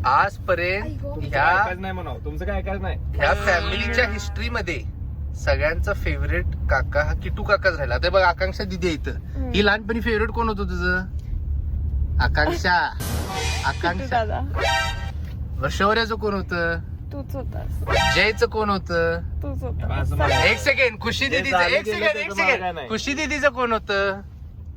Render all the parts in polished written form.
आजपर्यंत तुमचं काय ऐकायचं नाही. ह्या फॅमिलीच्या हिस्ट्री मध्ये सगळ्यांचा फेवरेट काका हा किटू काकाच राहिला. आता बघ आकांक्षा दिदी आहे इथं. ही लहानपणी फेवरेट कोण होतं तुझं? आकांक्षा. वर्षवर्याचं कोण होतं? तूच होतास. जयचं कोण होतं? तूच होता. एक सेकंड. खुशी दिदीचं एक सेकंड. खुशी दिदीचं कोण होतं?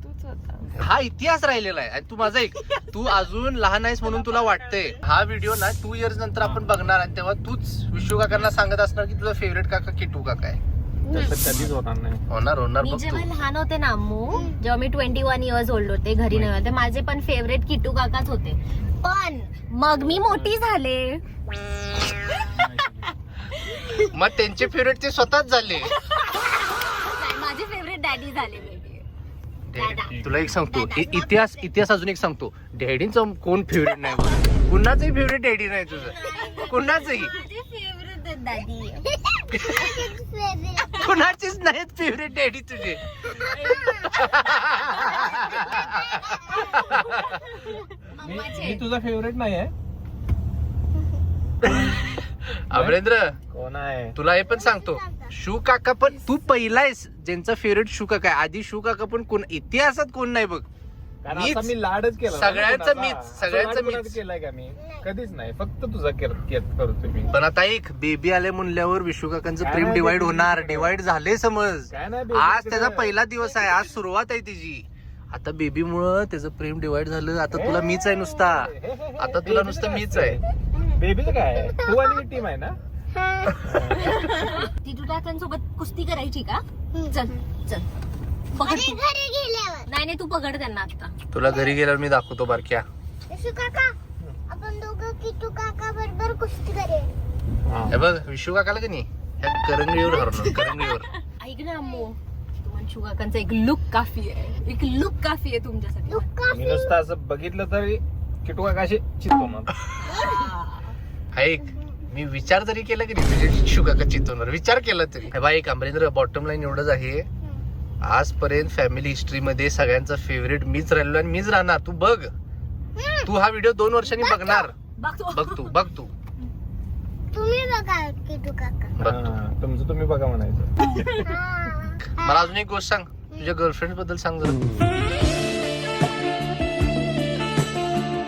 तूच होता. हा इतिहास राहिलेला आहे. आणि तू माझा एक तू अजून लहान आहेस म्हणून तुला वाटतंय. हा व्हिडिओ ना 2 इयर्स नंतर आपण बघणार आणि तेव्हा तूच विशू काकांना सांगत असणार की तुझा फेवरेट काका किटू काका आहे. कधीच होणार नाही. होणार मी बघ जेव्हा तू. लहान होते ना अम्मू, जेव्हा मी 21 इयर्स ओल्ड होते, घरी नाही होते, माझे पण फेवरेट किटू काकाच होते. पण मग मी मोठी झाले. मग त्यांचे फेवरेट ते स्वतःच झाले. नाही, माझे फेवरेट डॅडी झाले baby. तुला एक सांगतो इतिहास अजून एक सांगतो. डॅडीचं कोण फेवरेट नाही बघ. कुणाचंही फेवरेट डॅडी नाही तुझं. कुणाचंही माझे फेवरेट डॅडी. कुणाचीच नाहीत फेवरेट डॅडी तुझे. मी तुझा फेवरेट नाही आहे. अमरेंद्र कोण आहे? तुला हे पण सांगतो. शू काका पण तू पहिला आहेस ज्यांचा फेवरेट शू काका आहे. आधी शू काका पण कोण इतिहासात कोण नाही बघ. कारण आता मी लाडच केला सगळ्यांचा मीच केलाय का मी? कधीच नाही, फक्त तुझा करतो मी. पण आता एक बेबी आले म्हणल्यावर विशू काकांचं काय प्रेम नाही डिवाइड baby होणार. तिकडे. डिवाइड झाले समज. काय नाही baby आज तिकडे. त्याचा पहिला दिवस आहे. आज सुरुवात आहे त्याची. आता बेबी मुळे त्याचं प्रेम डिवाइड झालं. आता तुला मीच आहे नुसता. आता तुला नुसतं मीच आहे. बेबीचं काय? तू आणि मी टीम आहे ना. ती तुझ्या त्यांच्यासोबत कुस्ती करायची का? चल चल पकड तू. नाही तू पकड त्यांना आता. तुला घरी गेल्यावर मी दाखवतो बारक्या. आपण दोघं किटू काका बरोबर कुस्ती करेल. हा. हे बघ विशू काकाला की नाही ह्या करंगळीवर हरवणार. करंगळीवर. ऐक ना अम्मू, तुम्हाला शुगाकांचा एक लुक काफी आहे. एक लुक काफी आहे तुमच्यासाठी. मी नुसतं असं बघितलं तरी किटू काका अशी चित्तो. ऐक मी विचार जरी केला की नाही तुझ्या विशू काका चितवणार. विचार केला तरी हे बाई अमरेंद्र बॉटम लाईन एवढंच आहे. आजपर्यंत फॅमिली हिस्ट्री मध्ये सगळ्यांचा फेवरेट मीच राहिलो आणि मीच राहणार. तू बघ. तू हा व्हिडिओ 2 वर्षांनी बघणार. बघ तू तुम्ही बघा किटू काका. बघ तू. तुमचं तुम्ही बघा म्हणायचं. मला अजून एक गोष्ट सांग. तुझ्या गर्लफ्रेंड बद्दल सांग जरा.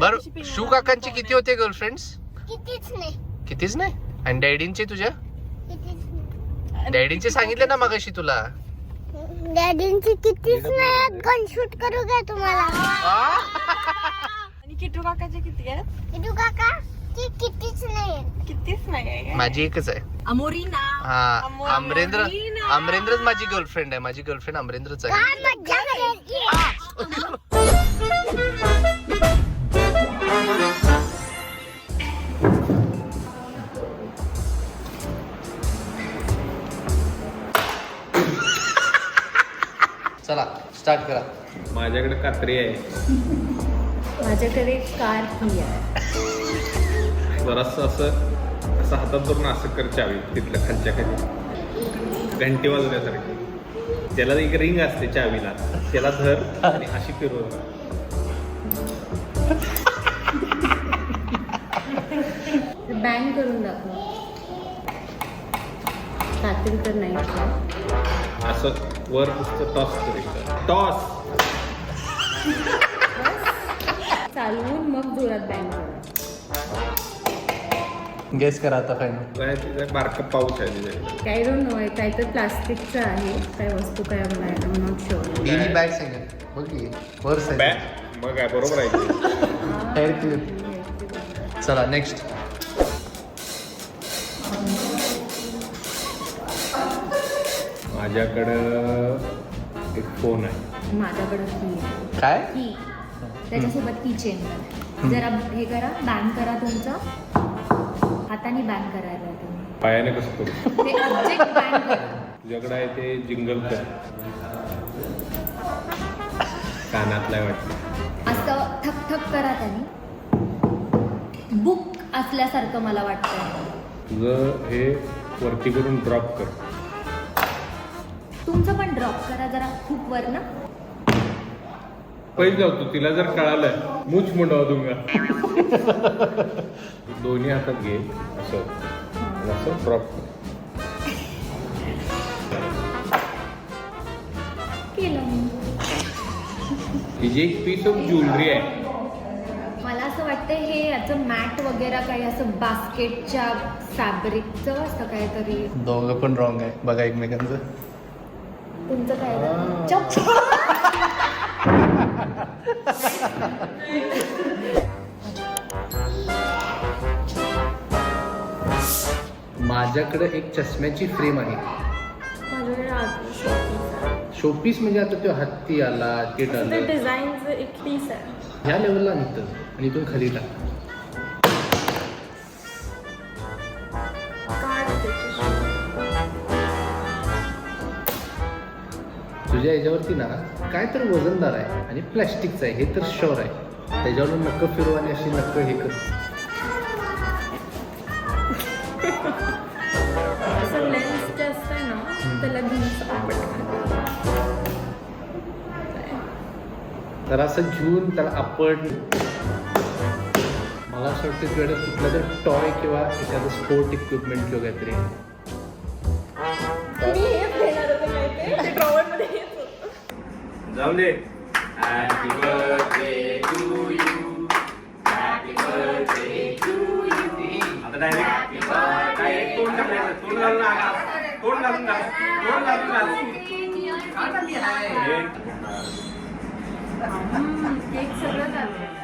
बर शू काकांचे किती होते गर्लफ्रेंड्स? कितीच नाही. आणि डॅडींचे तुझ्या? डॅडींचे सांगितले ना मगाशी तुला. डॅडींची कितीच नाही. गन शूट करू का तुम्हाला? आणि किटू काकाचे किती आहेत? किटू काका ची कितीच नाही. कितीच नाही. माझी एकच आहे. अमोरीना. हा अमरेंद्रच माझी गर्लफ्रेंड आहे. माझी गर्लफ्रेंड अमरेंद्रच आहे. काय मज्जा करायची. चला स्टार्ट करा. माझ्याकडे कात्री आहे. माझ्याकडे कार ही आहे. जरासं असं हातात धरून असं कर चावी तिथल्या खालच्या खाली घंटी वाजवण्यासारखी. त्याला एक रिंग असते चावीला. त्याला धर आणि अशी फिरव. बँग करून दाखव. रात्री तर नाही. असं वर नुसतं टॉस करायचं. टॉस चालवून मग जोरात बँग करा. गेस करा आता फायनल. काय तिचा बारका पाऊच आहे तिच्याकडे. काय डोंट नो. काय तर प्लास्टिकचं आहे. काय वस्तू काय मला I am not sure. Daily bag सांगा. बघ की पर्स आहे. मग काय बरोबर आहे की. Hair clip. चला नेक्स्ट. माझ्याकडं एक फोन आहे. माझ्याकडे की आहे. काय की त्याच्यासोबत की चेन. जरा हे करा. बँग करा तुमचं. हाताने बँग करायला तुम्ही. पायाने कसं करू? ते ऑब्जेक्ट बँग करा. तुझ्याकडे आहे ते जिंगल कर. कानातला वाटतं. असं ठक ठक करा त्याने. बुक असल्यासारखं मला वाटतं. तुझं हे वरती करून ड्रॉप कर. तुमचं पण ड्रॉप करा जरा खूप वर ना. पहिले जाऊ तिला जर कळालं मूच मुंडवा दूंगा. दोन्ही हातात घे असं आणि असं ड्रॉप. ही जी एक पीस ऑफ ज्वेलरी आहे. मला असं वाटतं हे याचं मॅट वगैरे काही असं बास्केटच्या फॅब्रिकचं असं काहीतरी. दोघं पण रॉंग आहे बघा एकमेकांचं. तुमचं काय चप. माझ्याकडे एक चष्म्याची फ्रेम आहे. शोपीस म्हणजे आता तो हत्ती आला ते आलं डिझाईनचं एक पीस आहे. ह्या लेवलला निघतं आणि इथून खाली टाक. तुझ्या याच्यावरती ना काय तर वजनदार आहे आणि प्लॅस्टिकचं आहे हे तर शुअर आहे. त्याच्यावर नक्क फिरव आणि अशी नक्क हे कर. असं लेन्स जे असतंय ना त्याला घेऊन तर असं घेऊन त्याला आपण मला असं वाटतं तुझ्याकडे कुठला तर टॉय किंवा एखादं स्पोर्ट इक्विपमेंट किंवा काहीतरी. जाऊ दे. Happy birthday to you. Happy birthday to you. आता डायरेक्ट तोंड टाकायचं. तोंड घालून आकाश. तोंड घालून घाल. तोंड घालून घाल. केक सगळं झालं.